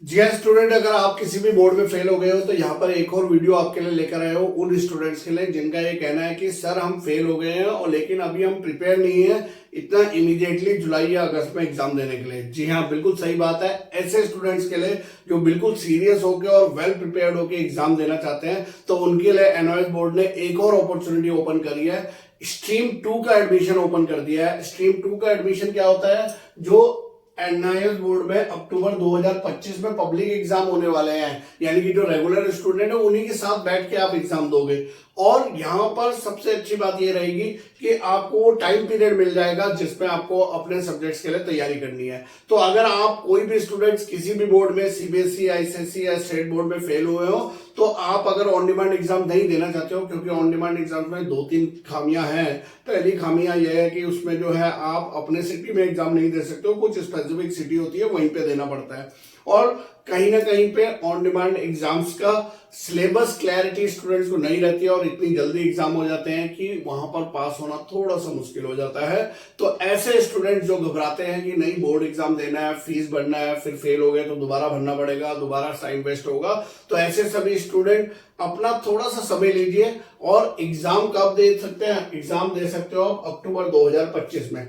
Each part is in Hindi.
जी हाँ स्टूडेंट, अगर आप किसी भी बोर्ड में फेल हो गए हो तो यहाँ पर एक और वीडियो आपके लिए लेकर आए हो उन स्टूडेंट्स के लिए जिनका ये कहना है कि सर हम फेल हो गए हैं और लेकिन अभी हम प्रिपेयर नहीं है इतना इमीडिएटली जुलाई या अगस्त में एग्जाम देने के लिए। जी हाँ, बिल्कुल सही बात है। ऐसे स्टूडेंट्स के लिए जो बिल्कुल सीरियस होकर और वेल प्रिपेयर्ड होकर एग्जाम देना चाहते हैं तो उनके लिए एनओएस बोर्ड ने एक और अपॉर्चुनिटी ओपन करी है। स्ट्रीम 2 का एडमिशन ओपन कर दिया है। स्ट्रीम 2 का एडमिशन क्या होता है? जो एनआईएस बोर्ड में अक्टूबर 2025 में पब्लिक एग्जाम होने वाले हैं, यानी कि जो रेगुलर स्टूडेंट है उन्हीं के साथ बैठ के आप एग्जाम दोगे। और यहां पर सबसे अच्छी बात यह रहेगी कि आपको टाइम पीरियड मिल जाएगा जिसमें आपको अपने सब्जेक्ट्स के लिए तैयारी करनी है। तो अगर आप कोई भी स्टूडेंट्स किसी भी बोर्ड में सीबीएसई, आईसीएसई या स्टेट बोर्ड में फेल हुए हो तो आप अगर ऑन डिमांड एग्जाम नहीं देना चाहते हो, क्योंकि ऑन डिमांड एग्जाम में 2-3 खामियां हैं। पहली खामियां यह है कि उसमें जो है आप अपने सिटी में एग्जाम नहीं दे सकते हो, कुछ स्पेसिफिक सिटी होती है वहीं पे देना पड़ता है। और कहीं ना कहीं पे ऑन डिमांड एग्जाम्स का सिलेबस क्लैरिटी स्टूडेंट्स को नहीं रहती है और इतनी जल्दी एग्जाम हो जाते हैं कि वहां पर पास होना थोड़ा सा मुश्किल हो जाता है। तो ऐसे स्टूडेंट जो घबराते हैं कि नहीं बोर्ड एग्जाम देना है, फीस भरना है, फिर फेल हो गए तो दोबारा भरना पड़ेगा, दोबारा टाइम वेस्ट होगा, तो ऐसे सभी स्टूडेंट अपना थोड़ा सा समय लीजिए और एग्जाम कब दे सकते हैं? एग्जाम दे सकते हो आप अक्टूबर 2025 में।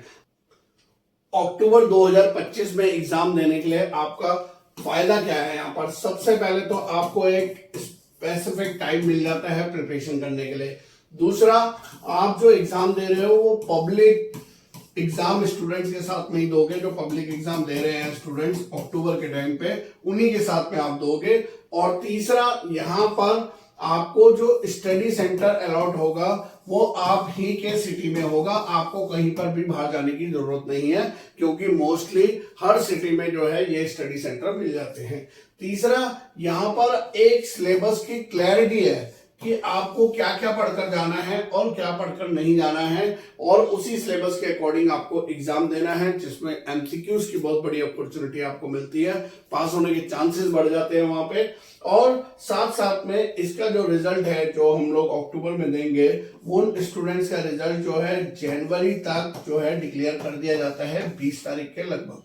अक्टूबर 2025 में एग्जाम देने के लिए आपका फायदा क्या है? यहाँ पर सबसे पहले तो आपको एक स्पेसिफिक टाइम मिल जाता है प्रिपरेशन करने के लिए। दूसरा, आप जो एग्जाम दे रहे हो वो पब्लिक एग्जाम स्टूडेंट्स के साथ नहीं दोगे। जो पब्लिक एग्जाम दे रहे हैं स्टूडेंट्स अक्टूबर के टाइम पे उन्हीं के साथ में आप दोगे। और तीसरा, यहाँ पर आपको जो स्टडी सेंटर अलॉट होगा वो आप ही के सिटी में होगा, आपको कहीं पर भी बाहर जाने की जरूरत नहीं है, क्योंकि मोस्टली हर सिटी में जो है ये स्टडी सेंटर मिल जाते हैं। तीसरा, यहां पर एक सिलेबस की क्लैरिटी है कि आपको क्या क्या पढ़कर जाना है और क्या पढ़कर नहीं जाना है, और उसी सिलेबस के अकॉर्डिंग आपको एग्जाम देना है, जिसमें एमसीक्यूज की बहुत बड़ी अपॉर्चुनिटी आपको मिलती है, पास होने के चांसेस बढ़ जाते हैं वहां पे। और साथ साथ में इसका जो रिजल्ट है जो हम लोग अक्टूबर में देंगे, उन स्टूडेंट्स का रिजल्ट जो है जनवरी तक जो है डिक्लेयर कर दिया जाता है, 20 तारीख के लगभग।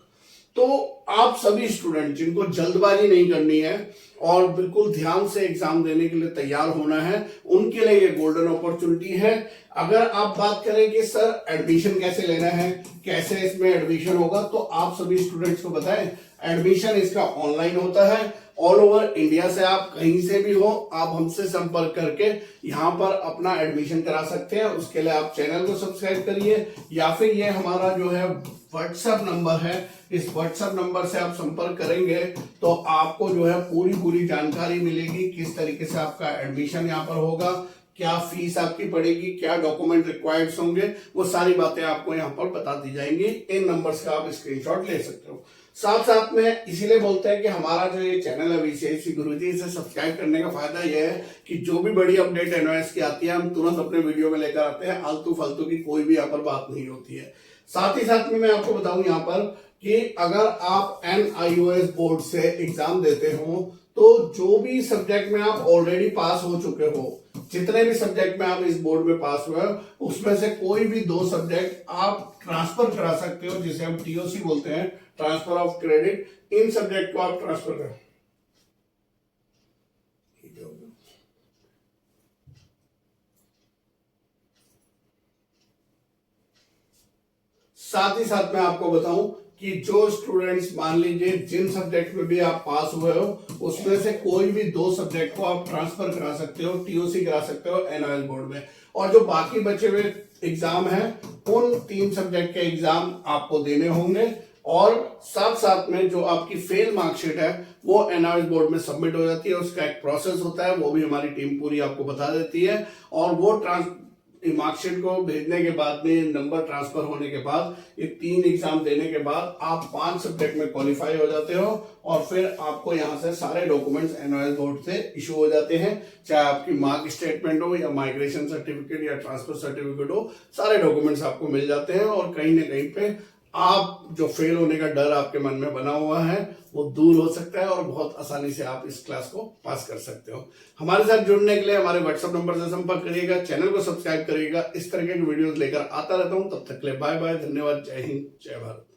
तो आप सभी स्टूडेंट जिनको जल्दबाजी नहीं करनी है और बिल्कुल ध्यान से एग्जाम देने के लिए तैयार होना है, उनके लिए ये गोल्डन अपॉर्चुनिटी है। अगर आप बात करें कि सर एडमिशन कैसे लेना है, कैसे इसमें एडमिशन होगा, तो आप सभी स्टूडेंट्स को बताएं एडमिशन इसका ऑनलाइन होता है। ऑल ओवर इंडिया से आप कहीं से भी हो, आप हमसे संपर्क करके यहाँ पर अपना एडमिशन करा सकते हैं। उसके लिए आप चैनल को सब्सक्राइब करिए या फिर ये हमारा जो है व्हाट्सएप नंबर है, इस व्हाट्सएप नंबर से आप संपर्क करेंगे तो आपको जो है पूरी जानकारी मिलेगी किस तरीके से आपका एडमिशन यहाँ पर होगा, क्या फीस आपकी पड़ेगी, क्या डॉक्यूमेंट रिक्वायर्ड्स होंगे, वो सारी बातें आपको यहाँ पर बता दी जाएंगी। इन नंबर्स का आप स्क्रीनशॉट ले सकते हो। साथ साथ में इसीलिए बोलते हैं कि हमारा जो ये चैनल है वीसीआईसी गुरुजी, इसे सब्सक्राइब करने का फायदा यह है कि जो भी बड़ी अपडेट एनओएस की आती है हम तुरंत अपने वीडियो में लेकर आते हैं, आलतू फालतू की कोई भी यहाँ पर बात नहीं होती है। साथ ही साथ में मैं आपको बताऊं यहाँ पर कि अगर आप एनआईओएस बोर्ड से एग्जाम देते हो तो जो भी सब्जेक्ट में आप ऑलरेडी पास हो चुके हो, जितने भी सब्जेक्ट में आप इस बोर्ड में पास हुए हो उसमें से कोई भी 2 सब्जेक्ट आप ट्रांसफर करा सकते हो, जिसे हम टीओसी बोलते हैं, transfer of credit. In subject को आप ट्रांसफर करें। साथ ही साथ मैं आपको बताऊं कि जो स्टूडेंट्स मान लीजिए जिन सब्जेक्ट में भी आप पास हुए हो उसमें से कोई भी 2 सब्जेक्ट को आप ट्रांसफर करा सकते हो, टीओसी करा सकते हो एनओएस बोर्ड में। और जो बाकी बचे हुए एग्जाम हैं उन 3 सब्जेक्ट के एग्जाम आपको देने होंगे। और साथ साथ में जो आपकी फेल मार्कशीट है वो एनआईएस बोर्ड में सबमिट हो जाती है, उसका एक प्रोसेस होता है, वो भी हमारी टीम पूरी आपको बता देती है। और वो मार्कशीट को भेजने के बाद में, नंबर ट्रांसफर होने के बाद, ये 3 एग्जाम देने के बाद आप 5 सब्जेक्ट में क्वालिफाई हो जाते हो और फिर आपको यहाँ से सारे डॉक्यूमेंट्स एनओएस बोर्ड से इशू हो जाते हैं, चाहे आपकी मार्क स्टेटमेंट हो या माइग्रेशन सर्टिफिकेट या ट्रांसफर सर्टिफिकेट हो, सारे डॉक्यूमेंट्स आपको मिल जाते हैं। और कहीं ना कहीं पे आप जो फेल होने का डर आपके मन में बना हुआ है वो दूर हो सकता है और बहुत आसानी से आप इस क्लास को पास कर सकते हो। हमारे साथ जुड़ने के लिए हमारे व्हाट्सएप नंबर से संपर्क करिएगा, चैनल को सब्सक्राइब करिएगा, इस तरह के वीडियोस लेकर आता रहता हूं। तब तक के लिए बाय बाय, धन्यवाद, जय हिंद, जय भारत।